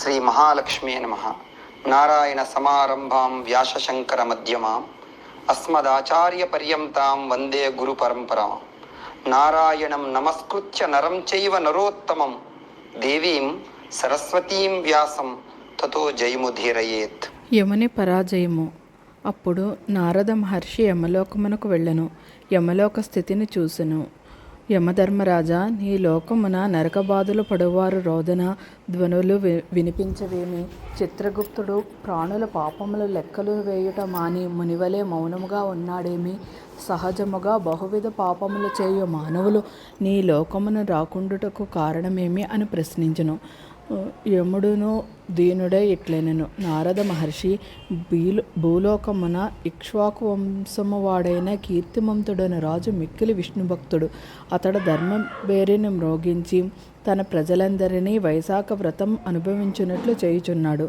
శ్రీ మహాలక్ష్మీ నమః. నారాయణ సమారంభాం వ్యాసశంకర మధ్యమాం అస్మదాచార్య పర్యంతాం వందే గురు పరంపరాం. నారాయణం నమస్కృత్య నరం చైవ నరోత్తమం దేవీం సరస్వతీం వ్యాసం తతో జయముధీరయేత్. యముని పరాజయము. అప్పుడు నారద మహర్షి యమలోకమునకు వెళ్ళెను. యమలోక స్థితిని చూసెను. యమధర్మరాజా, నీ లోకమున నరకబాధలు పడువారు రోదన ధ్వనులు వినిపించవేమి? చిత్రగుప్తుడు ప్రాణుల పాపముల లెక్కలు వేయుట మాని మునివలే మౌనముగా ఉన్నాడేమి? సహజముగా బహువిధ పాపములు చేయు మానవులు నీ లోకమును రాకుండుటకు కారణమేమి అని ప్రశ్నించెను. యముడును దీనుడై ఇట్లనెను. నారద మహర్షి, భూలోకమున ఇక్ష్వాకు వంశము వాడైన కీర్తిమంతుడైన రాజు మిక్కిలి విష్ణుభక్తుడు. అతడు ధర్మబేరిని మ్రోగించి తన ప్రజలందరినీ వైశాఖ వ్రతం అనుభవించినట్లు చేయుచున్నాడు.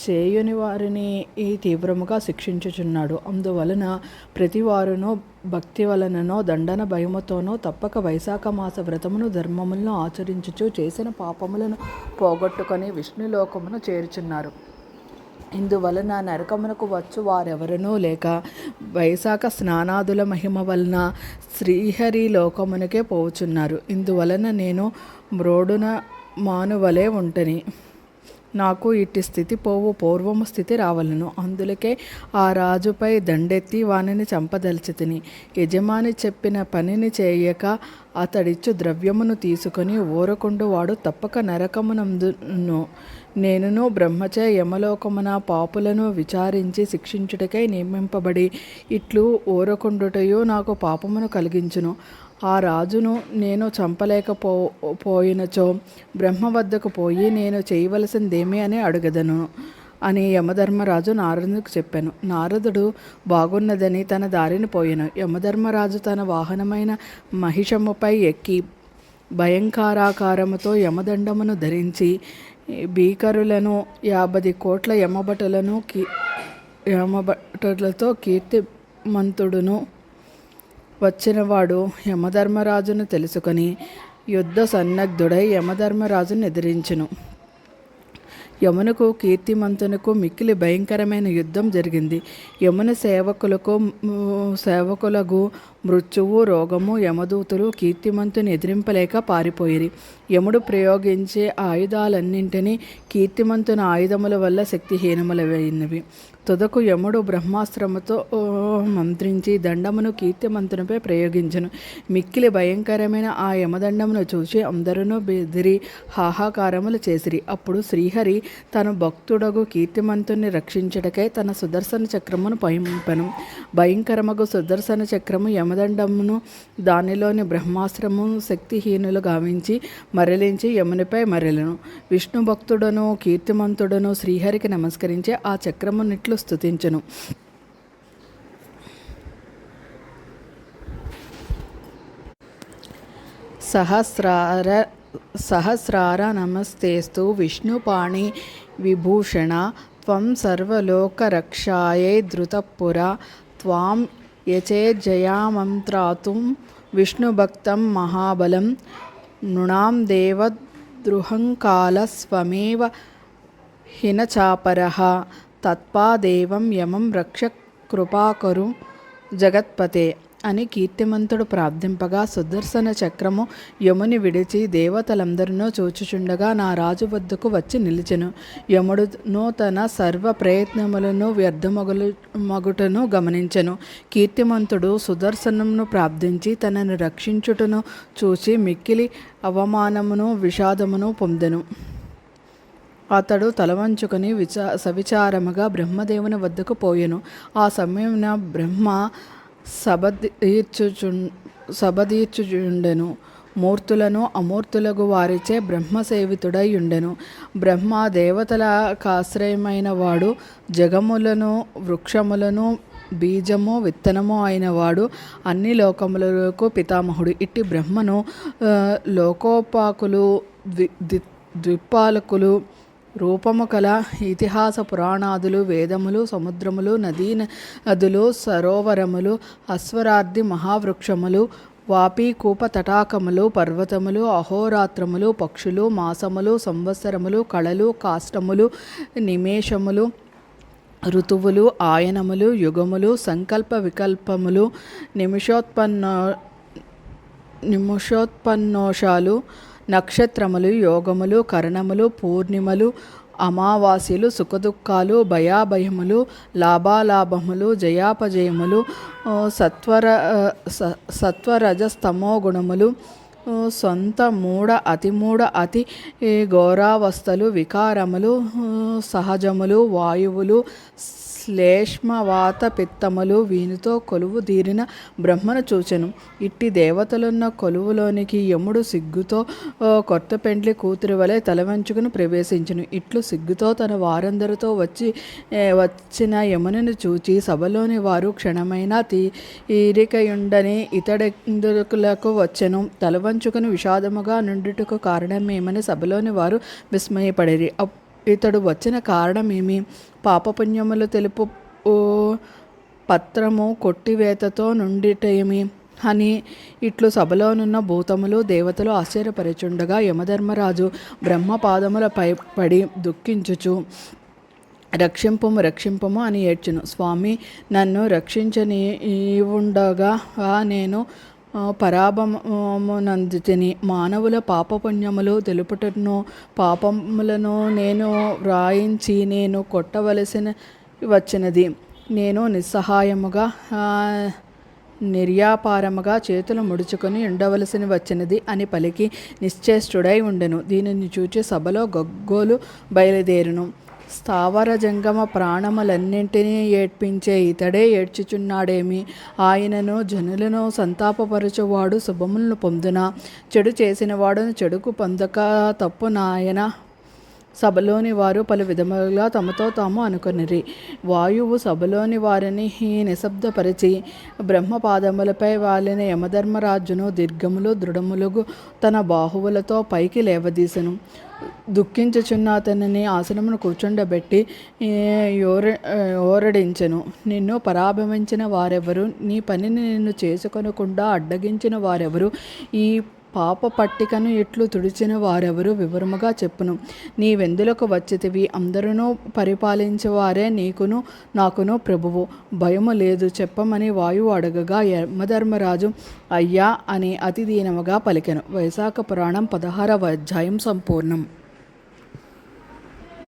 చేయుని వారిని తీవ్రముగా శిక్షించుచున్నాడు. అందువలన ప్రతివారును భక్తి వలననో దండన భయముతోనో తప్పక వైశాఖ మాస వ్రతమును ధర్మములను ఆచరించుచు చేసిన పాపములను పోగొట్టుకొని విష్ణులోకమును చేరుచున్నారు. ఇందువలన నరకమునకు వచ్చు వారెవరనూ లేక వైశాఖ స్నానాదుల మహిమ వలన శ్రీహరి లోకమునకే పోవుచున్నారు. ఇందువలన నేను మ్రోడున మానువలే ఉంటని. నాకు ఇట్టి స్థితి పోవు పూర్వము స్థితి రావలను. అందులకే ఆ రాజుపై దండెత్తి వానిని చంపదలిచితిని. యజమాని చెప్పిన పనిని చేయక అతడిచ్చు ద్రవ్యమును తీసుకొని ఊరకుండు వాడు తప్పక నరకమునందును. నేనును బ్రహ్మచే యమలోకమున పాపులను విచారించి శిక్షించుటకై నియమింపబడి ఇట్లు ఊరకుండుటయు నాకు పాపమును కలిగించును. ఆ రాజును నేను చంపలేకపోయినచో బ్రహ్మ వద్దకు పోయి నేను చేయవలసిందేమి అని అడుగదను అని యమధర్మరాజు నారదునికి చెప్పాను. నారదుడు బాగున్నదని తన దారిని పోయెను. యమధర్మరాజు తన వాహనమైన మహిషముపై ఎక్కి భయంకరాకారముతో యమదండమును ధరించి భీకరులను 50 కోట్ల యమభటులతో కీర్తిమంతుడును వచ్చినవాడు యమధర్మరాజును తెలుసుకొని యుద్ధ సన్నద్ధుడై యమధర్మరాజును ఎదిరించెను. యమునకు కీర్తిమంతునకు మిక్కిలి భయంకరమైన యుద్ధం జరిగింది. యమున సేవకులకు మృత్యువు రోగము యమదూతులు కీర్తిమంతుని ఎదిరింపలేక పారిపోయిరి. యముడు ప్రయోగించే ఆయుధాలన్నింటినీ కీర్తిమంతుని ఆయుధముల వల్ల శక్తిహీనములైనవి. తుదకు యముడు బ్రహ్మాస్త్రముతో మంత్రించి దండమును కీర్తిమంతునిపై ప్రయోగించెను. మిక్కిలి భయంకరమైన ఆ యమదండమును చూసి అందరూ బెదిరి హాహాకారములు చేసిరి. అప్పుడు శ్రీహరి తన భక్తుడగు కీర్తిమంతుని రక్షించుటకై తన సుదర్శన చక్రమును పంపెను. భయంకరమగు సుదర్శన చక్రము యమదండమును దానిలోని బ్రహ్మాస్త్రము శక్తిహీనులు గావించి మరలించి యమునిపై మరలను. విష్ణు భక్తుడను కీర్తిమంతుడను శ్రీహరికి నమస్కరించి ఆ చక్రమునిట్లు స్తుతించెను. సహస్రార నమస్తేస్తు విష్ణుపాణి విభూషణ త్వం సర్వలోకరక్షాయై ధృతపురా త్వాం యచేజ్జయామంత్రాతుం విష్ణుభక్తం మహాబలం నృణాం దేవద్రుహంకాల స్వమేవ హినచాపరః తత్పాదేవం యమం రక్ష కృపాకరు జగత్పతే అని కీర్తిమంతుడు ప్రార్థింపగా సుదర్శన చక్రము యముని విడిచి దేవతలందరినూ చూచుచుండగా నా రాజు వద్దకు వచ్చి నిలిచెను. యముడును తన సర్వ ప్రయత్నములను వ్యర్థమగుటను గమనించెను. కీర్తిమంతుడు సుదర్శనమును ప్రార్థించి తనను రక్షించుటను చూచి మిక్కిలి అవమానమును విషాదమును పొందెను. అతడు తలవంచుకొని సవిచారముగా బ్రహ్మదేవుని వద్దకు పోయెను. ఆ సమయమున బ్రహ్మ సబదీర్చుచుండెను. మూర్తులను అమూర్తులకు వారిచే బ్రహ్మసేవితుడై ఉండెను. బ్రహ్మ దేవతలకాశ్రయమైన వాడు, జగములను వృక్షములను బీజము విత్తనము అయినవాడు, అన్ని లోకములకు పితామహుడు. ఇట్టి బ్రహ్మను లోకోపాకులు ద్విపాలకులు రూపము కల ఇతిహాస పురాణాదులు వేదములు సముద్రములు నదులు సరోవరములు అశ్వరార్థి మహావృక్షములు వాపి కూప తటాకములు, పర్వతములు, అహోరాత్రములు, పక్షులు, మాసములు, సంవత్సరములు, కళలు, కాష్టములు, నిమేషములు, ఋతువులు, ఆయనములు, యుగములు, సంకల్ప వికల్పములు, నిమిషోత్పన్నోషాలు, నక్షత్రములు, యోగములు, కరణములు, పూర్ణిమలు, అమావాస్యలు, సుఖదుఖాలు, భయాభయములు, లాభాలాభములు, జయాపజయములు, సత్వరజస్తమో గుణములు, సొంత మూఢ అతిమూఢ అతి ఘోరావస్థలు, వికారములు, సహజములు, వాయువులు, శ్లేష్మవాత పిత్తములు, వీనితో కొలువు తీరిన బ్రహ్మను చూచెను. ఇట్టి దేవతలున్న కొలువులోనికి యముడు సిగ్గుతో కొత్త పెండ్లి కూతురి వలె తలవంచుకుని ప్రవేశించును. ఇట్లు సిగ్గుతో తన వారందరితో వచ్చిన యమునిని చూచి సభలోని వారు క్షణమైనా తీరికయుండని ఇతడెందులకు వచ్చెను, తలవంచుకుని విషాదముగా నుండుటకు కారణమేమని సభలోని వారు విస్మయపడిరి. ఇతడు వచ్చిన కారణమేమి? పాపపుణ్యములు తెలుపు పత్రము కొట్టివేతతో నుండిటేమి అని ఇట్లు సభలోనున్న భూతములు దేవతలు ఆశ్చర్యపరచుండగా యమధర్మరాజు బ్రహ్మపాదములపై పడి దుఃఖించుచు రక్షింపము రక్షింపము అని ఏడ్చును. స్వామి, నన్ను రక్షించనీవుండగా నేను పరాభవమునందితిని. మానవుల పాపపుణ్యములు తెలుపుటను పాపములను నేను వ్రాయించి నేను కొట్టవలసిన వచ్చినది. నేను నిస్సహాయముగా నిర్యాపారముగా చేతులు ముడుచుకొని ఉండవలసి వచ్చినది అని పలికి నిశ్చేష్టుడై ఉండెను. దీనిని చూచి సభలో గగ్గోలు బయలుదేరును. స్థావర జంగమ ప్రాణములన్నింటినీ ఏడ్పించే ఇతడే ఏడ్చుచున్నాడేమి? ఆయనను జనులను సంతాపపరచువాడు శుభములను పొందున, చెడు చేసిన వాడును చెడుకు పొందక తప్పు నాయన. సభలోని వారు పలు విధములుగా తమతో తాము అనుకొనిరి. వాయువు సభలోని వారిని నిశ్శబ్దపరిచి బ్రహ్మపాదములపై వాలిన యమధర్మరాజును దీర్ఘములు దృఢములుగు తన బాహువులతో పైకి లేవదీసెను. దుఃఖించుచున్న అతనిని ఆసనమును కూర్చుండబెట్టి ఓరడించెను. నిన్ను పరాభవించిన వారెవరు? నీ పనిని నిన్ను చేసుకొనకుండా అడ్డగించిన వారెవరు? ఈ పాప పట్టికను ఇట్లు తుడిచిన వారెవరు? వివరముగా చెప్పును. నీవెందులకు వచ్చితివి? అందరూ పరిపాలించేవారే నీకును నాకును ప్రభువు. భయము లేదు చెప్పమని వాయువు అడగగా యమధర్మరాజు అయ్యా అని అతి దీనముగా పలికెను. వైశాఖ పురాణం 16వ అధ్యాయం సంపూర్ణం.